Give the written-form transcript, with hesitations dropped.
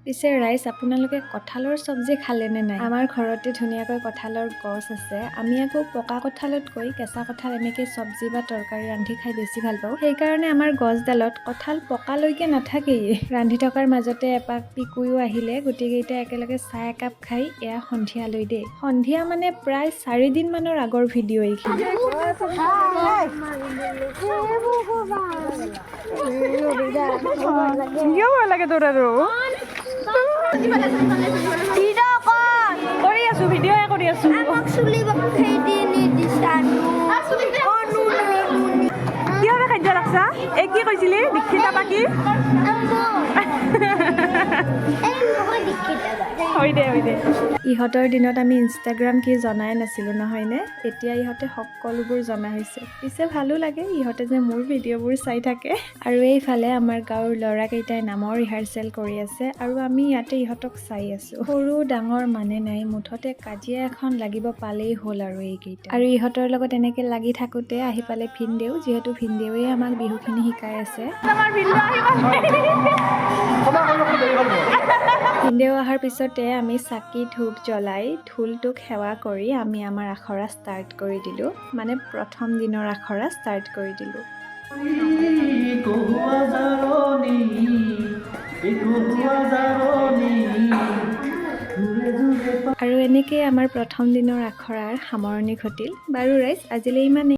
পিছে ৰাইজ আপোনালোকে কঁঠালৰ চব্জি খালেনে নাই? আমাৰ ঘৰতে ধুনীয়াকৈ কঁঠালৰ গছ আছে। আমি আকৌ পকা কঁঠালতকৈ কেঁচা কঁঠাল এনেকৈ চব্জি বা তৰকাৰী ৰান্ধি খাই বেছি ভাল পাওঁ। সেইকাৰণে আমাৰ গছডালত কঁঠাল পকালৈকে নাথাকেই। ৰান্ধি থকাৰ মাজতে এপাক পিকুয়ো আহিলে, গোটেইকেইটা একেলগে চাহ একাপ খাই এয়া সন্ধিয়ালৈ দেই। সন্ধিয়া মানে প্ৰায় 4 দিন মানৰ আগৰ ভিডিঅ' এইখিনি। কিয় ভয় লাগে তোৰ আৰু? কৰি আছো, ভিডিঅ'য়ে কৰি আছো। কিহৰ খাদ্য লাগছা? এই কি কৈছিলি? দীক্ষিতা বা কি? হৈ দে। ইহঁতৰ দিনত আমি ইনষ্টাগ্ৰাম কি জনাই নাছিলোঁ নহয়নে? এতিয়া ইহঁতে সকলোবোৰ জনা হৈছে। পিছে ভালো লাগে ইহঁতে যে মোৰ ভিডিঅ'বোৰ চাই থাকে। আৰু এইফালে আমাৰ গাঁৱৰ ল'ৰাকেইটাই নামৰ ৰিহাৰ্চেল কৰি আছে আৰু আমি ইয়াতে ইহঁতক চাই আছোঁ। সৰু ডাঙৰ মানে নাই, মুঠতে কাজিয়া এখন লাগিব পালেই হ'ল আৰু এইকেইটা। আৰু ইহঁতৰ লগত এনেকৈ লাগি থাকোঁতে আহি পালে ভিনদেউ, যিহেতু ভিনদেউৱে আমাক বিহুখিনি শিকাই আছে। ভিনদেউ অহাৰ পিছতে আমি চাকি ধূপ জ্বলাই ঢোলটোক সেৱা কৰি আমি আমাৰ আখৰা ষ্টাৰ্ট কৰি দিলোঁ। মানে প্ৰথম দিনৰ আখৰা ষ্টাৰ্ট কৰি দিলোঁ। আৰু এনেকেই আমাৰ প্ৰথম দিনৰ আখৰাৰ সামৰণি ঘটিল। বাৰু ৰাইজ, আজিলৈ ইমানেই।